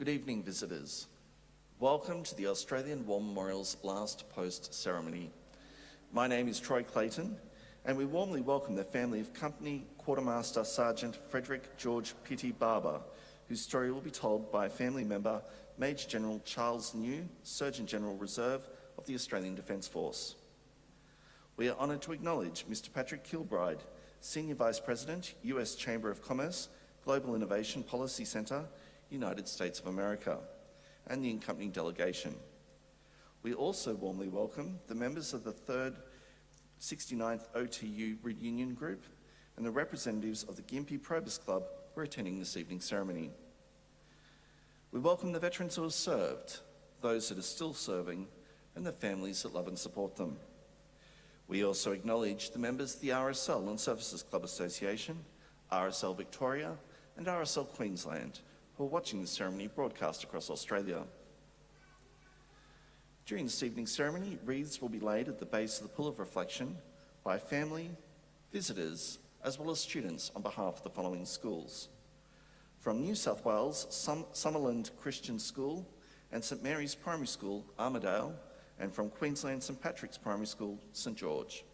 Good evening, visitors. Welcome to the Australian War Memorial's last post ceremony. My name is Troy Clayton, and we warmly welcome the family of Company Quartermaster Sergeant Frederick George Pitty Barbour, whose story will be told by a family member, Major General Charles New, Surgeon General Reserve of the Australian Defence Force. We are honoured to acknowledge Mr. Patrick Kilbride, Senior Vice President, US Chamber of Commerce, Global Innovation Policy Centre, United States of America, and the accompanying delegation. We also warmly welcome the members of the 3rd 69th OTU Reunion Group and the representatives of the Gympie Probus Club who are attending this evening's ceremony. We welcome the veterans who have served, those that are still serving, and the families that love and support them. We also acknowledge the members of the RSL and Services Club Association, RSL Victoria, and RSL Queensland, who are watching the ceremony broadcast across Australia. During this evening's ceremony, wreaths will be laid at the base of the Pool of Reflection by family, visitors, as well as students on behalf of the following schools. From New South Wales, Summerland Christian School and St Mary's Primary School, Armidale, and from Queensland St Patrick's Primary School, St George.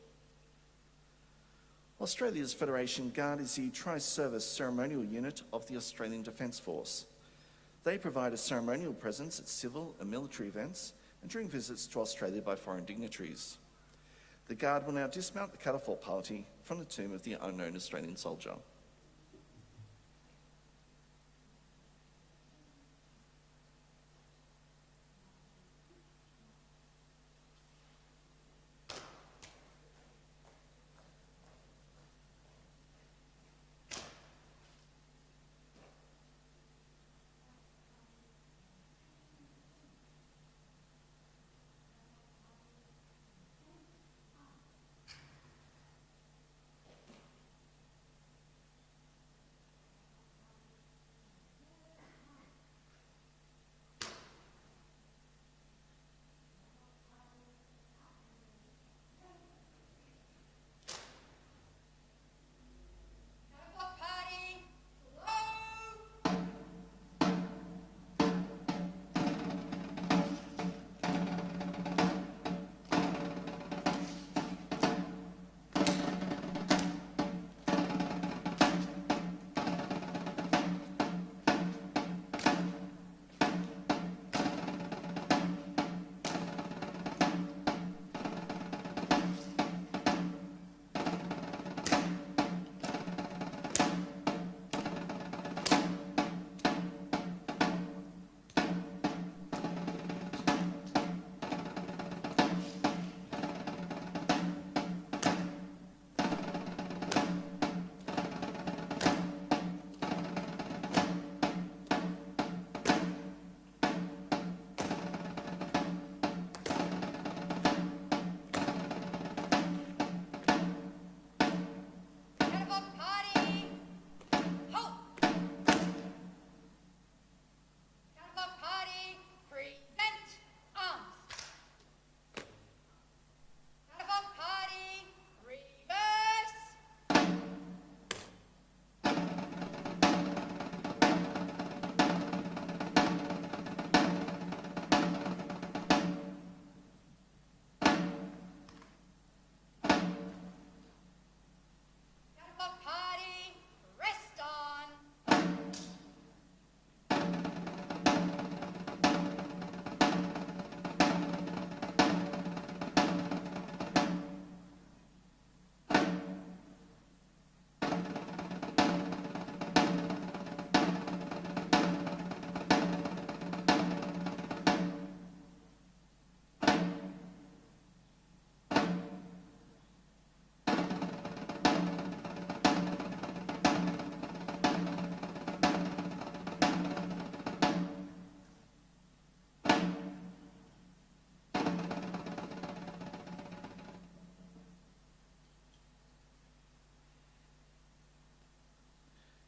Australia's Federation Guard is the tri-service ceremonial unit of the Australian Defence Force. They provide a ceremonial presence at civil and military events and during visits to Australia by foreign dignitaries. The Guard will now dismount the catafalque party from the tomb of the unknown Australian soldier.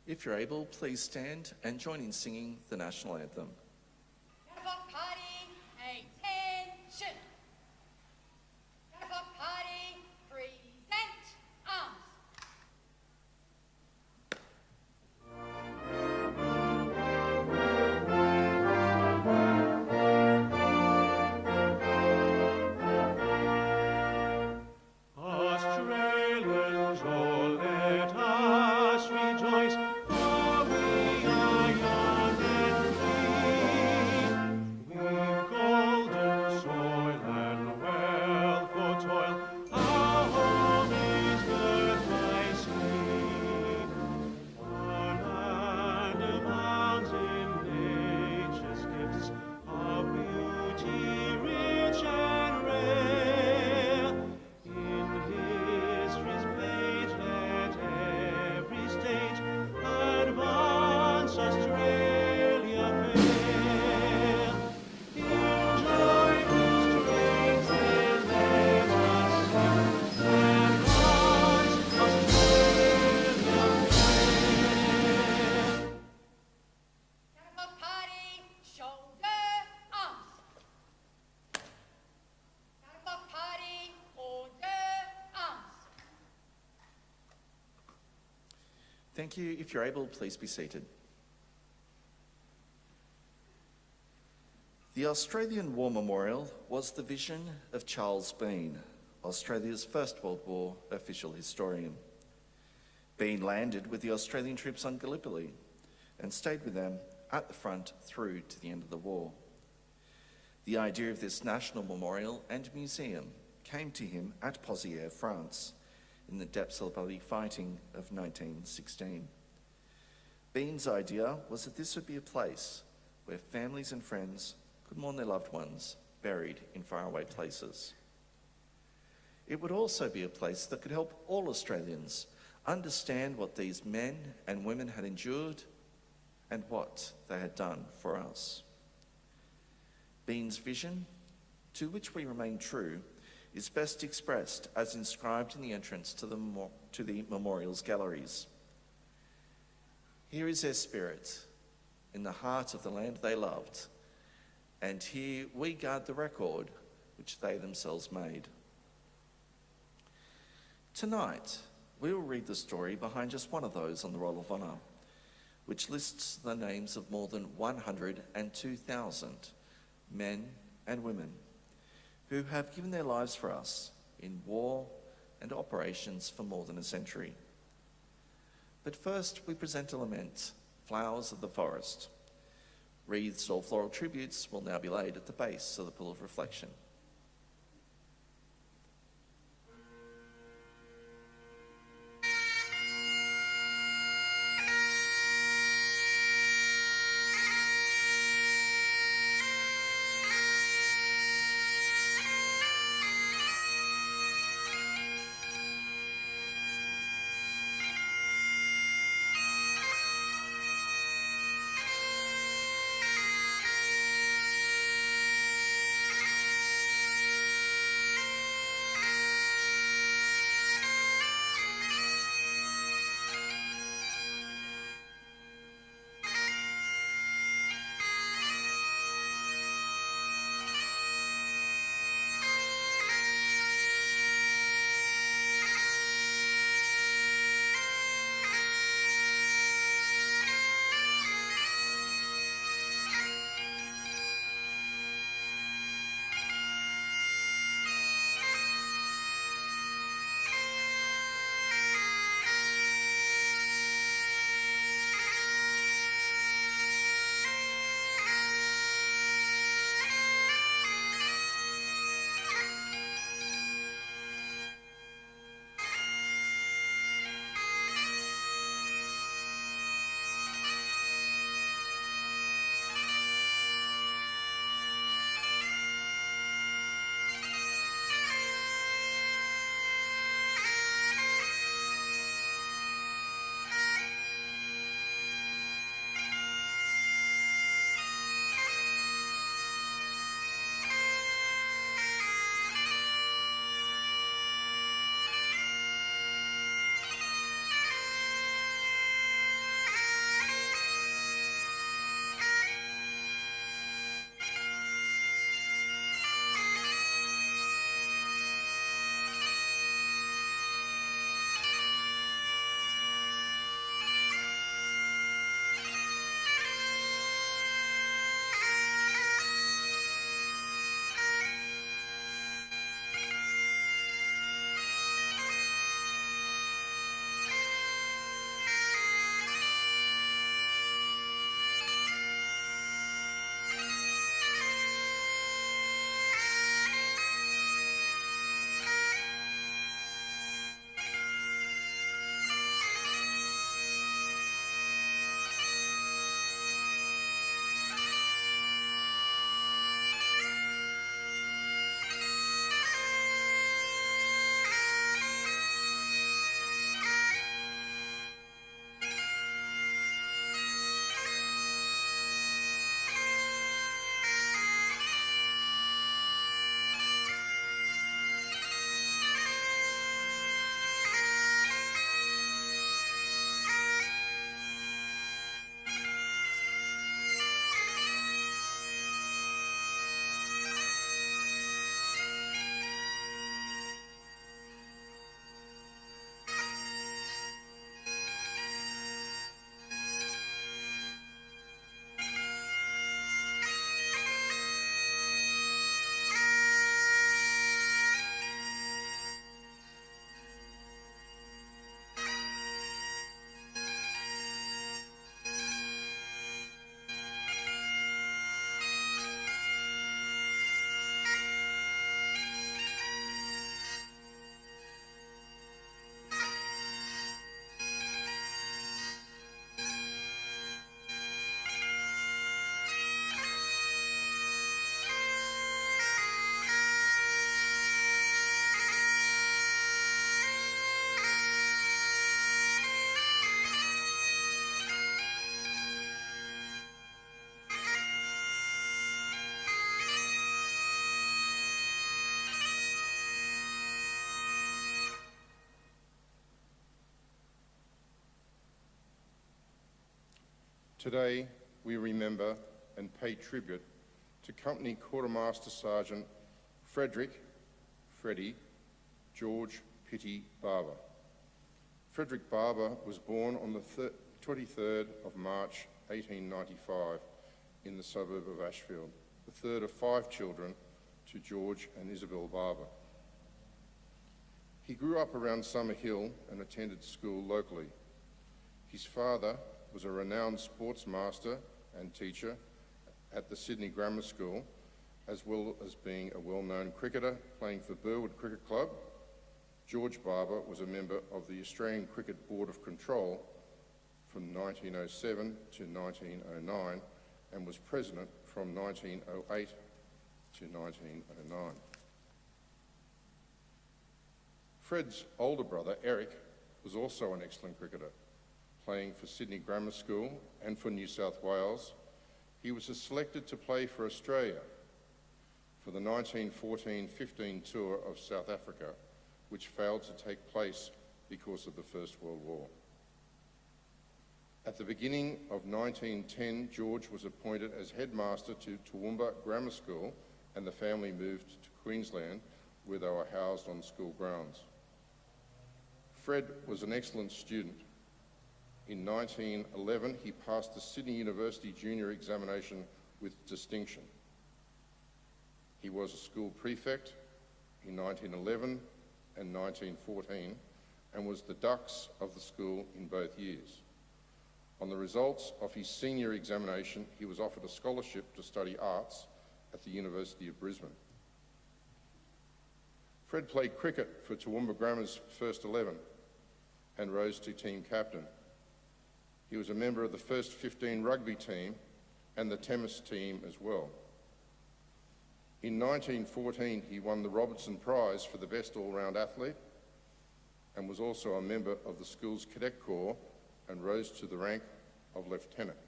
If you're able, please stand and join in singing the national anthem. Catafalque party, attention! Catafalque party, present arms! Thank you. If you're able, please be seated. The Australian War Memorial was the vision of Charles Bean, Australia's First World War official historian. Bean landed with the Australian troops on Gallipoli and stayed with them at the front through to the end of the war. The idea of this national memorial and museum came to him at Pozières, France, in the depths of the bloody fighting of 1916. Bean's idea was that this would be a place where families and friends could mourn their loved ones buried in faraway places. It would also be a place that could help all Australians understand what these men and women had endured and what they had done for us. Bean's vision, to which we remain true, is best expressed as inscribed in the entrance to the memorial's galleries. Here is their spirit, in the heart of the land they loved, and here we guard the record which they themselves made. Tonight, we will read the story behind just one of those on the Roll of Honour, which lists the names of more than 102,000 men and women who have given their lives for us in war and operations for more than a century. But first, we present a lament, Flowers of the Forest. Wreaths or floral tributes will now be laid at the base of the Pool of Reflection. Today, we remember and pay tribute to Company Quartermaster Sergeant Frederick, Freddie, George Pitty Barbour. Frederick Barbour was born on the 23rd of March 1895 in the suburb of Ashfield, the third of 5 children to George and Isabel Barbour. He grew up around Summer Hill and attended school locally. His father was a renowned sportsmaster and teacher at the Sydney Grammar School, as well as being a well-known cricketer playing for Burwood Cricket Club. George Barbour was a member of the Australian Cricket Board of Control from 1907 to 1909 and was president from 1908 to 1909. Fred's older brother, Eric, was also an excellent cricketer, playing for Sydney Grammar School and for New South Wales. He was selected to play for Australia for the 1914-15 tour of South Africa, which failed to take place because of the First World War. At the beginning of 1910, George was appointed as headmaster to Toowoomba Grammar School, and the family moved to Queensland, where they were housed on school grounds. Fred was an excellent student. In 1911, he passed the Sydney University Junior Examination with distinction. He was a school prefect in 1911 and 1914 and was the dux of the school in both years. On the results of his senior examination, he was offered a scholarship to study arts at the University of Brisbane. Fred played cricket for Toowoomba Grammar's first 11 and rose to team captain. He was a member of the first 15 rugby team and the tennis team as well. In 1914, he won the Robertson Prize for the best all-round athlete and was also a member of the school's cadet corps and rose to the rank of lieutenant.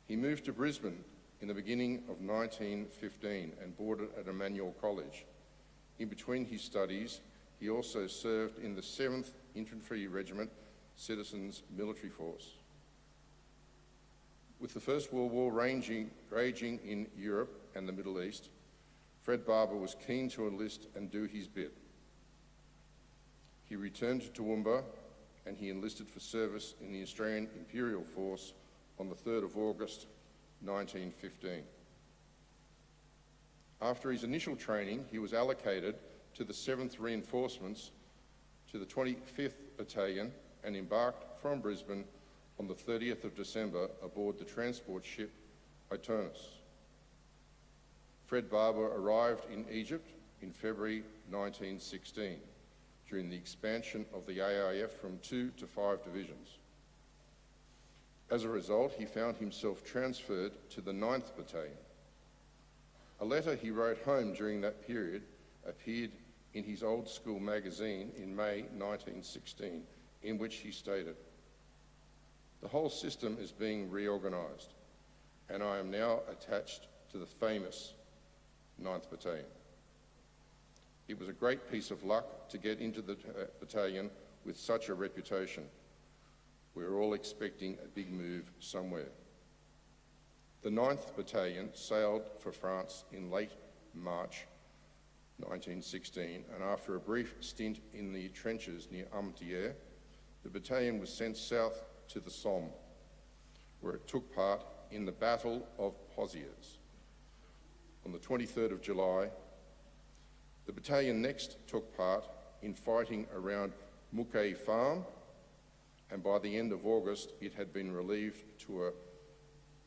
He moved to Brisbane in the beginning of 1915 and boarded at Emmanuel College. In between his studies, he also served in the 7th Infantry Regiment Citizens Military Force. With the First World War raging in Europe and the Middle East, Fred Barbour was keen to enlist and do his bit. He returned to Toowoomba and he enlisted for service in the Australian Imperial Force on the 3rd of August 1915. After his initial training, he was allocated to the 7th Reinforcements to the 25th Battalion and embarked from Brisbane on the 30th of December aboard the transport ship Otonus. Fred Barbour arrived in Egypt in February 1916 during the expansion of the AIF from 2 to 5 divisions. As a result, he found himself transferred to the 9th Battalion. A letter he wrote home during that period appeared in his old school magazine in May 1916, in which he stated, "The whole system is being reorganised, and I am now attached to the famous 9th Battalion." It was a great piece of luck to get into the battalion with such a reputation. We were all expecting a big move somewhere. The 9th Battalion sailed for France in late March 1916, and after a brief stint in the trenches near Armentières, the battalion was sent south to the Somme, where it took part in the Battle of Pozières. On the 23rd of July, the battalion next took part in fighting around Mouquet Farm, and by the end of August, it had been relieved to a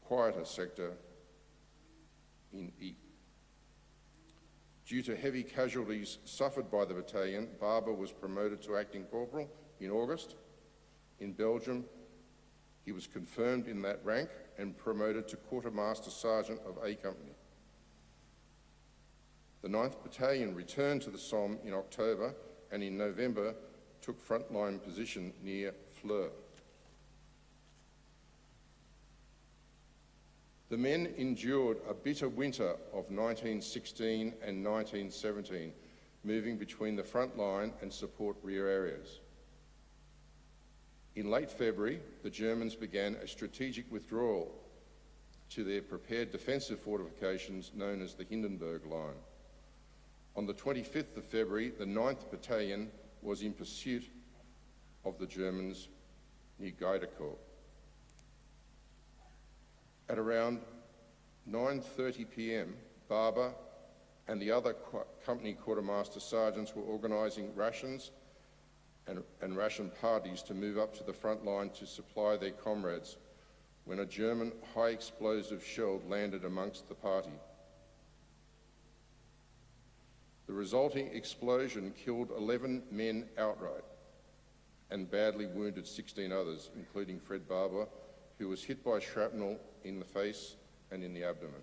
quieter sector in Ypres. Due to heavy casualties suffered by the battalion, Barbour was promoted to acting corporal in August. In Belgium, he was confirmed in that rank and promoted to Quartermaster Sergeant of A Company. The 9th Battalion returned to the Somme in October and in November took frontline position near Fleur. The men endured a bitter winter of 1916 and 1917, moving between the front line and support rear areas. In late February, the Germans began a strategic withdrawal to their prepared defensive fortifications known as the Hindenburg Line. On the 25th of February, the 9th Battalion was in pursuit of the Germans near Gaidacourt. At around 9:30 p.m, Barbour and the other company quartermaster sergeants were organising rations and ration parties to move up to the front line to supply their comrades when a German high explosive shell landed amongst the party. The resulting explosion killed 11 men outright and badly wounded 16 others, including Fred Barbour, who was hit by shrapnel in the face and in the abdomen.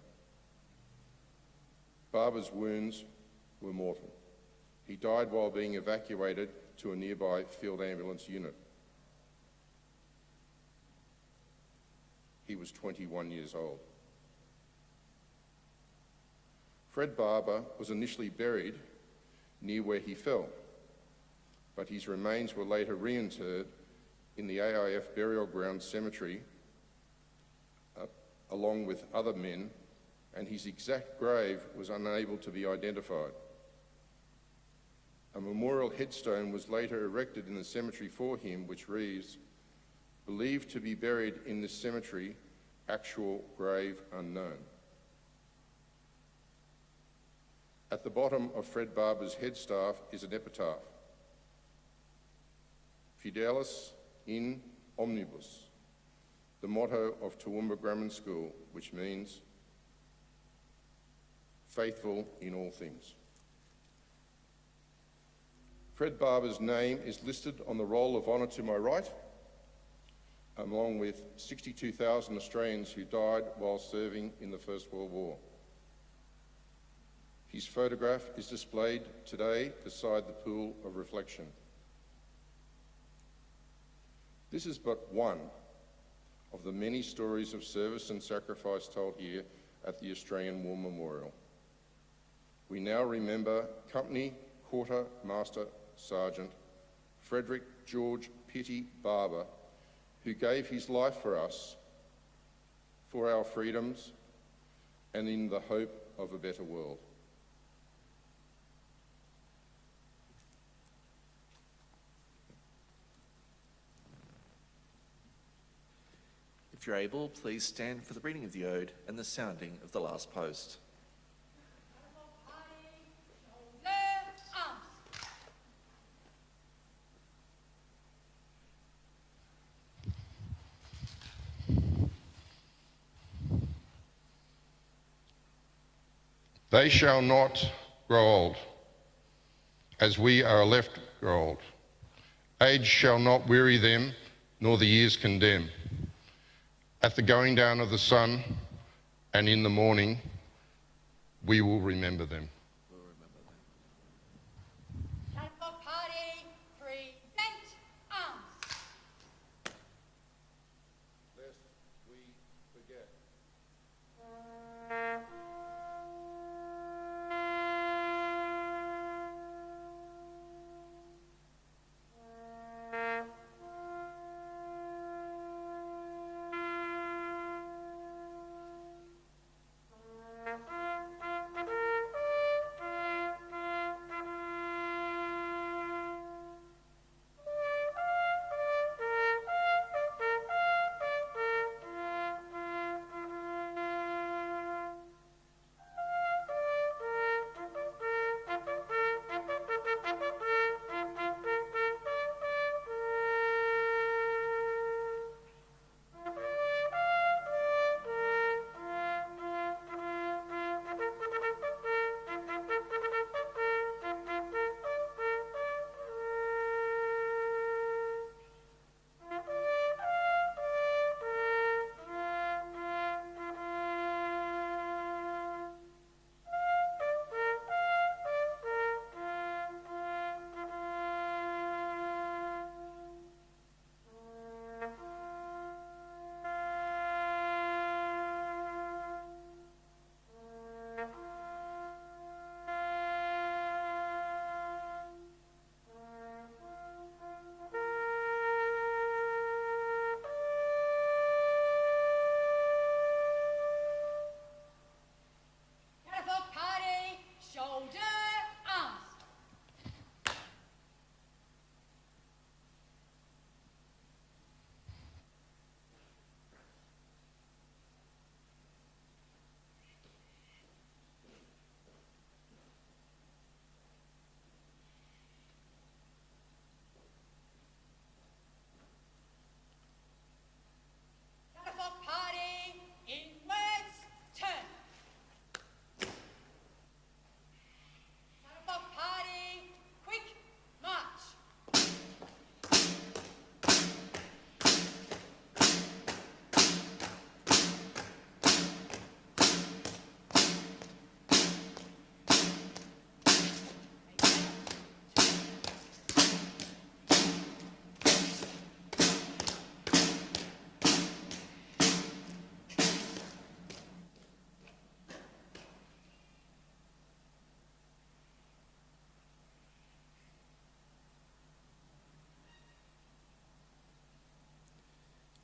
Barbour's wounds were mortal. He died while being evacuated to a nearby field ambulance unit. He was 21 years old. Fred Barbour was initially buried near where he fell, but his remains were later reinterred in the AIF Burial Ground Cemetery along with other men, and his exact grave was unable to be identified. A memorial headstone was later erected in the cemetery for him, which reads, "Believed to be buried in this cemetery, actual grave unknown." At the bottom of Fred Barbour's headstaff is an epitaph, "Fidelis in omnibus," the motto of Toowoomba Grammar School, which means faithful in all things. Fred Barbour's name is listed on the Roll of Honour to my right, along with 62,000 Australians who died while serving in the First World War. His photograph is displayed today beside the pool of reflection. This is but one of the many stories of service and sacrifice told here at the Australian War Memorial. We now remember Company Quartermaster Sergeant Frederick George Pitty Barbour, who gave his life for us, for our freedoms, and in the hope of a better world. If you're able, please stand for the reading of the Ode and the sounding of the last post. They shall not grow old, as we are left grow old. Age shall not weary them, nor the years condemn. At the going down of the sun and in the morning, we will remember them. Catapult party, present arms. Lest we forget.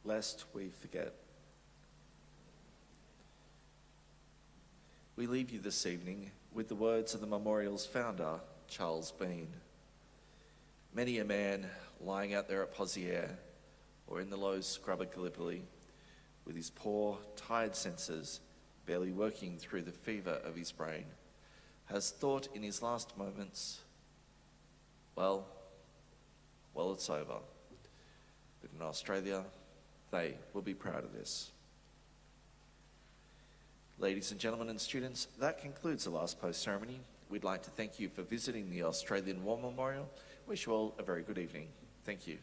lest we forget. We leave you this evening with the words of the memorial's founder, Charles Bean. Many a man lying out there at Poziere or in the low scrub of Gallipoli, with his poor, tired senses barely working through the fever of his brain, has thought in his last moments, well, it's over. But in Australia, they will be proud of this. Ladies and gentlemen and students, that concludes the last post ceremony. We'd like to thank you for visiting the Australian War Memorial. Wish you all a very good evening. Thank you.